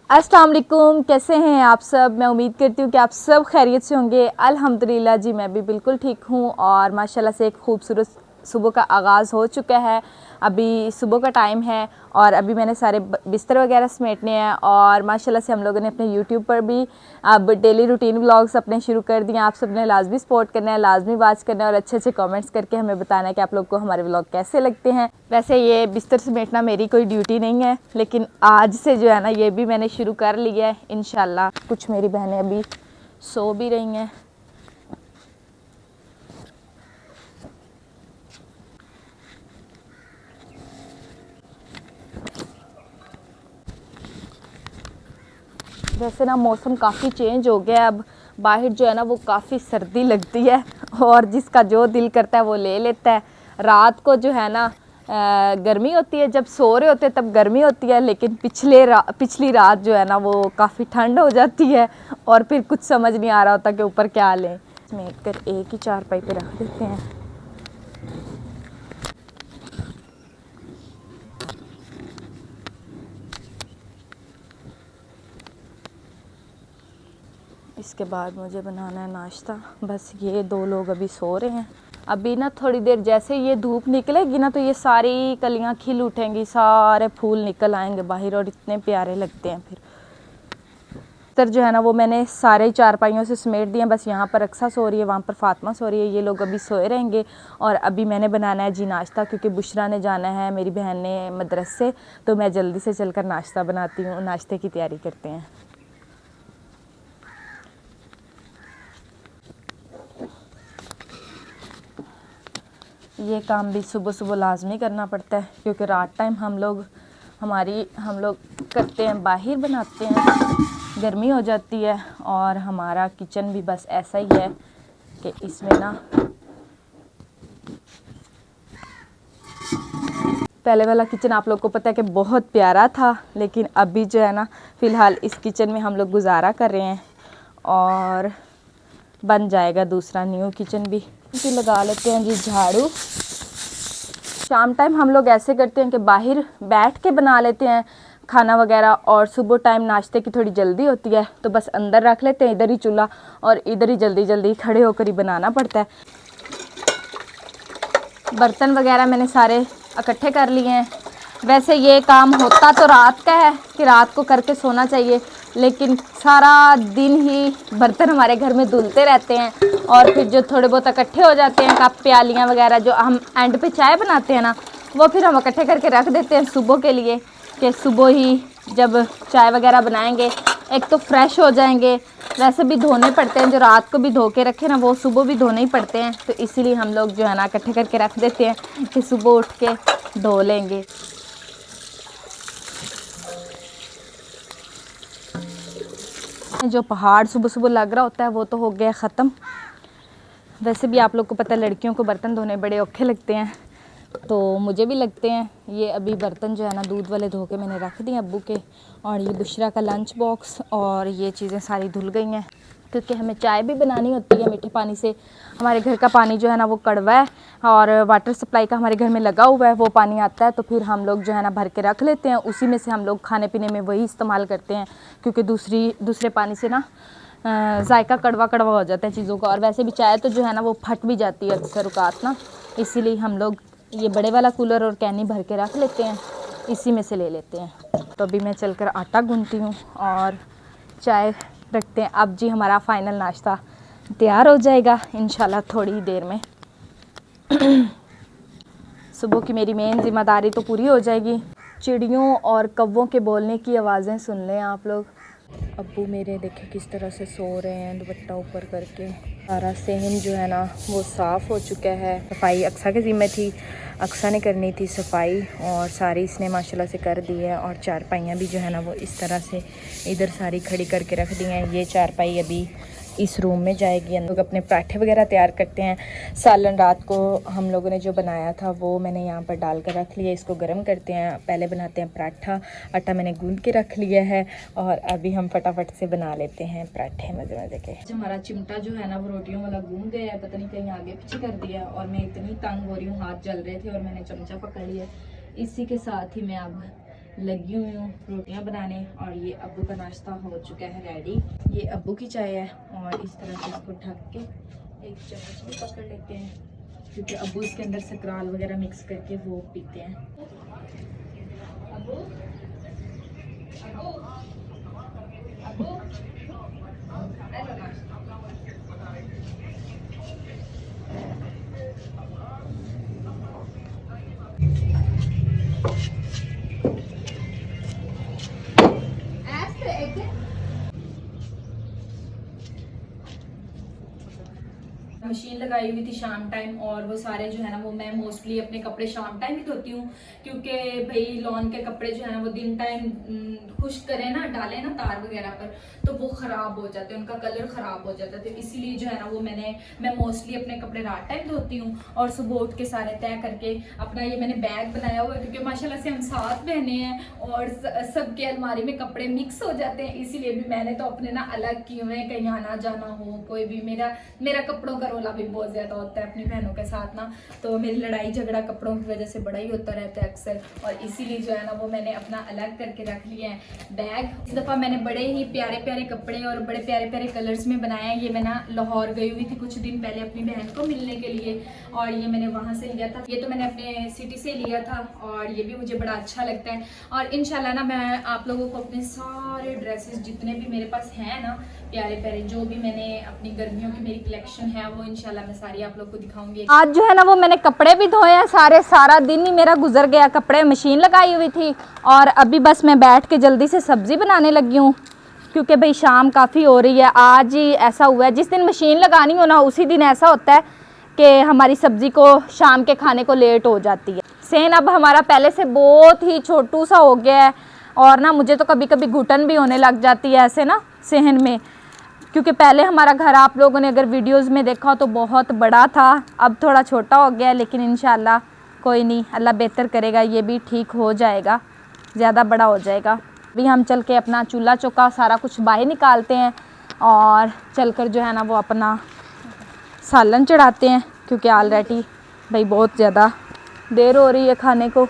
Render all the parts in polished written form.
अस्सलाम वालेकुम, कैसे हैं आप सब। मैं उम्मीद करती हूँ कि आप सब खैरियत से होंगे। अल्हम्दुलिल्लाह जी, मैं भी बिल्कुल ठीक हूँ और माशाल्लाह से एक खूबसूरत सुबह का आगाज़ हो चुका है। अभी सुबह का टाइम है और अभी मैंने सारे बिस्तर वगैरह समेटने हैं और माशाल्लाह से हम लोगों ने अपने यूट्यूब पर भी अब डेली रूटीन व्लॉग्स अपने शुरू कर दिए। आप सब ने लाजमी सपोर्ट करना है, लाजमी वॉच करना है और अच्छे अच्छे कमेंट्स करके हमें बताना है कि आप लोग को हमारे व्लॉग कैसे लगते हैं। वैसे ये बिस्तर समेटना मेरी कोई ड्यूटी नहीं है, लेकिन आज से जो है ना ये भी मैंने शुरू कर लिया है इंशाल्लाह। कुछ मेरी बहनें अभी सो भी रही हैं। वैसे ना मौसम काफ़ी चेंज हो गया है, अब बाहर जो है ना वो काफ़ी सर्दी लगती है और जिसका जो दिल करता है वो ले लेता है। रात को जो है ना गर्मी होती है, जब सो रहे होते हैं तब गर्मी होती है, लेकिन पिछली रात जो है ना वो काफ़ी ठंड हो जाती है और फिर कुछ समझ नहीं आ रहा होता कि ऊपर क्या लें। समेट कर एक ही चारपाई पे रख देते हैं। इसके बाद मुझे बनाना है नाश्ता। बस ये दो लोग अभी सो रहे हैं। अभी ना थोड़ी देर जैसे ये धूप निकलेगी ना तो ये सारी कलियां खिल उठेंगी, सारे फूल निकल आएंगे बाहर और इतने प्यारे लगते हैं। फिर तर जो है ना वो मैंने सारे चारपाइयों से समेट दिए। बस यहाँ पर अक्सा सो रही है, वहाँ पर फातिमा सो रही है, ये लोग अभी सोए रहेंगे। और अभी मैंने बनाना है जी नाश्ता, क्योंकि बुशरा ने जाना है मेरी बहन ने मदरसे, तो मैं जल्दी से चलकर नाश्ता बनाती हूँ। नाश्ते की तैयारी करते हैं। ये काम भी सुबह सुबह लाजमी करना पड़ता है, क्योंकि रात टाइम हम लोग करते हैं बाहर बनाते हैं, गर्मी हो जाती है। और हमारा किचन भी बस ऐसा ही है कि इसमें ना पहले वाला किचन आप लोग को पता है कि बहुत प्यारा था, लेकिन अभी जो है ना फ़िलहाल इस किचन में हम लोग गुजारा कर रहे हैं और बन जाएगा दूसरा न्यू किचन भी। फिर लगा लेते हैं जी झाड़ू। शाम टाइम हम लोग ऐसे करते हैं कि बाहर बैठ के बना लेते हैं खाना वगैरह, और सुबह टाइम नाश्ते की थोड़ी जल्दी होती है तो बस अंदर रख लेते हैं इधर ही चूल्हा, और इधर ही जल्दी जल्दी खड़े होकर ही बनाना पड़ता है। बर्तन वगैरह मैंने सारे इकट्ठे कर लिए हैं। वैसे ये काम होता तो रात का है कि रात को करके सोना चाहिए, लेकिन सारा दिन ही बर्तन हमारे घर में धुलते रहते हैं और फिर जो थोड़े बहुत इकट्ठे हो जाते हैं कप प्यालियाँ वगैरह, जो हम एंड पे चाय बनाते हैं ना, वो फिर हम इकट्ठे करके रख देते हैं सुबह के लिए, कि सुबह ही जब चाय वगैरह बनाएंगे एक तो फ्रेश हो जाएंगे। वैसे भी धोने पड़ते हैं, जो रात को भी धो के रखे ना वो सुबह भी धोने ही पड़ते हैं, तो इसीलिए हम लोग जो है ना इकट्ठे करके रख देते हैं कि सुबह उठ के धो लेंगे। जो पहाड़ सुबह सुबह लग रहा होता है वो तो हो गया ख़त्म। वैसे भी आप लोग को पता है लड़कियों को बर्तन धोने बड़े औखे लगते हैं, तो मुझे भी लगते हैं। ये अभी बर्तन जो है ना दूध वाले धो के मैंने रख दिए अब्बू के, और ये बुशरा का लंच बॉक्स, और ये चीज़ें सारी धुल गई हैं क्योंकि हमें चाय भी बनानी होती है मीठे पानी से। हमारे घर का पानी जो है ना वो कड़वा है और वाटर सप्लाई का हमारे घर में लगा हुआ है, वो पानी आता है तो फिर हम लोग जो है ना भर के रख लेते हैं, उसी में से हम लोग खाने पीने में वही इस्तेमाल करते हैं, क्योंकि दूसरे पानी से ना जायका कड़वा कड़वा हो जाता है चीज़ों का। और वैसे भी चाय तो जो है ना वो फट भी जाती है अक्सर औकात ना, इसीलिए हम लोग ये बड़े वाला कूलर और कैनी भर के रख लेते हैं, इसी में से ले लेते हैं। तो अभी मैं चलकर आटा गूंथती हूँ और चाय रखते हैं। अब जी हमारा फ़ाइनल नाश्ता तैयार हो जाएगा इंशाल्लाह थोड़ी ही देर में। सुबह की मेरी मेन ज़िम्मेदारी तो पूरी हो जाएगी। चिड़ियों और कौवों के बोलने की आवाज़ें सुन लें आप लोग। अब्बू मेरे देखे किस तरह से सो रहे हैं दुपट्टा ऊपर करके। सारा सहन जो है ना वो साफ़ हो चुका है। सफाई अक्सा के ज़िम्मे थी, अक्सा ने करनी थी सफाई, और सारी इसने माशाल्लाह से कर दी है। और चारपाइयाँ भी जो है ना वो इस तरह से इधर सारी खड़ी करके रख दी हैं। ये चारपाई अभी इस रूम में जाएगी। हम लोग अपने पराठे वगैरह तैयार करते हैं। सालन रात को हम लोगों ने जो बनाया था वो मैंने यहाँ पर डाल कर रख लिया, इसको गर्म करते हैं। पहले बनाते हैं पराठा, आटा मैंने गूंद के रख लिया है और अभी हम फटाफट से बना लेते हैं पराठे मज़े मज़े के। हमारा चिमटा जो है ना वो रोटियों वाला गूंद गया है, पता नहीं कहीं आगे पीछे कर दिया, और मैं इतनी तंग हो रही हूँ, हाथ जल रहे थे और मैंने चमचा पकड़ लिया। इसी के साथ ही मैं अब लगी हुई हूँ रोटियां बनाने। और ये अब्बू का नाश्ता हो चुका है रेडी। ये अब्बू की चाय है और इस तरह से इसको ढक के एक चम्मच भी पकड़ लेते हैं, क्योंकि अब्बू इसके अंदर सकराल वगैरह मिक्स करके वो पीते हैं। अब्बू अब्बू अब्बू मशीन लगाई हुई थी शाम टाइम, और वो सारे जो है ना वो मैं मोस्टली अपने कपड़े शाम टाइम ही धोती हूँ, क्योंकि भाई लॉन के कपड़े जो है ना वो दिन टाइम खुश्क करें ना, डालें ना तार वगैरह पर, तो वो ख़राब हो जाते हैं, उनका कलर ख़राब हो जाता है। तो इसीलिए जो है ना वो मैं मोस्टली अपने कपड़े रात टाइम धोती हूँ। और सुबह उठ के सारे तय करके अपना ये मैंने बैग बनाया हुआ है, क्योंकि माशाल्लाह से हम 7 बहने हैं और सबके अलमारी में कपड़े मिक्स हो जाते हैं। इसीलिए भी मैंने तो अपने ना अलग किए हुए हैं, कहीं आना जाना हो कोई भी, मेरा कपड़ों का रोला भी बहुत ज़्यादा होता है अपनी बहनों के साथ ना, तो मेरी लड़ाई झगड़ा कपड़ों की वजह से बड़ा ही होता रहता है अक्सर। और इसीलिए जो है ना वो मैंने अपना अलग करके रख लिया है बैग। इस दफ़ा मैंने बड़े ही प्यारे प्यारे कपड़े और बड़े प्यारे प्यारे कलर्स में बनाए हैं। ये मैं ना लाहौर गई हुई थी कुछ दिन पहले अपनी बहन को मिलने के लिए, और ये मैंने वहाँ से लिया था। ये तो मैंने अपने सिटी से लिया था और ये भी मुझे बड़ा अच्छा लगता है। और इंशाल्लाह ना मैं आप लोगों को अपने सारे ड्रेसेस जितने भी मेरे पास हैं ना प्यारे प्यारे, जो भी मैंने अपनी गर्मियों की मेरी कलेक्शन है, वो इंशाल्लाह मैं सारी आप लोग को दिखाऊंगी। आज जो है ना वो मैंने कपड़े भी धोए हैं सारा दिन ही मेरा गुजर गया, कपड़े मशीन लगाई हुई थी और अभी बस मैं बैठ के जल्दी से सब्ज़ी बनाने लगी हूँ, क्योंकि भाई शाम काफ़ी हो रही है। आज ही ऐसा हुआ है, जिस दिन मशीन लगानी हो ना उसी दिन ऐसा होता है कि हमारी सब्ज़ी को शाम के खाने को लेट हो जाती है। सेहन अब हमारा पहले से बहुत ही छोटू सा हो गया है, और ना मुझे तो कभी कभी घुटन भी होने लग जाती है ऐसे ना सेहन में, क्योंकि पहले हमारा घर आप लोगों ने अगर वीडियोस में देखा हो तो बहुत बड़ा था, अब थोड़ा छोटा हो गया है, लेकिन इंशाल्लाह कोई नहीं, अल्लाह बेहतर करेगा, ये भी ठीक हो जाएगा, ज़्यादा बड़ा हो जाएगा। अभी हम चल के अपना चूल्हा चौका सारा कुछ बाहर निकालते हैं और चलकर जो है ना वो अपना सालन चढ़ाते हैं, क्योंकि ऑलरेडी भाई बहुत ज़्यादा देर हो रही है खाने को।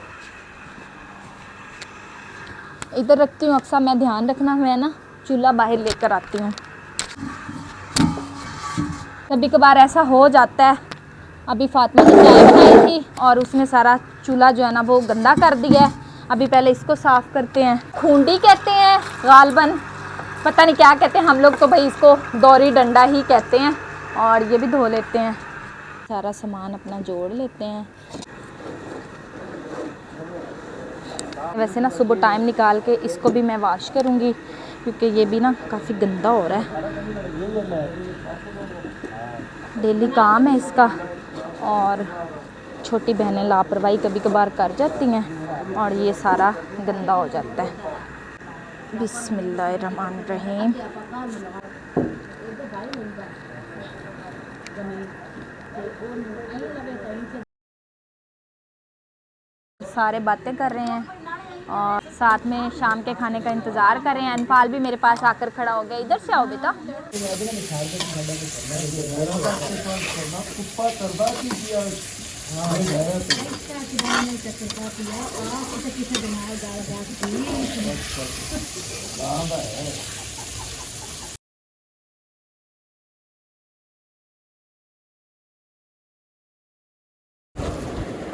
इधर रखती हूँ अक्सर, मैं ध्यान रखना, मैं ना चूल्हा बाहर लेकर आती हूँ। कभी कभार ऐसा हो जाता है। अभी फातिमा ने चाय बनाई थी और उसने सारा चूल्हा जो है ना वो गंदा कर दिया है। अभी पहले इसको साफ़ करते हैं, खूंडी कहते हैं गालबन, पता नहीं क्या कहते हैं, हम लोग तो भाई इसको दौरी डंडा ही कहते हैं। और ये भी धो लेते हैं, सारा सामान अपना जोड़ लेते हैं। वैसे ना सुबह टाइम निकाल के इसको भी मैं वॉश करूँगी, क्योंकि ये भी ना काफ़ी गंदा हो रहा है, डेली काम है इसका। और छोटी बहनें लापरवाही कभी कभार कर जाती हैं और ये सारा गंदा हो जाता है। बिस्मिल्लाहिर्रहमानिर्रहीम। सारे बातें कर रहे हैं और साथ में शाम के खाने का इंतज़ार कर रहे हैं। अनफाल भी मेरे पास आकर खड़ा हो गया, इधर से आओ बेटा।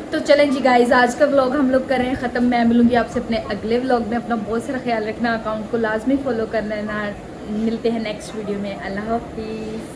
तो चलें जी गाइस, आज का व्लॉग हम लोग कर रहे हैं ख़त्म। मैं मिलूंगी आपसे अपने अगले व्लॉग में। अपना बहुत सारा ख्याल रखना, अकाउंट को लाजमी फॉलो करना। मिलते हैं नेक्स्ट वीडियो में। अल्लाह हाफिज़।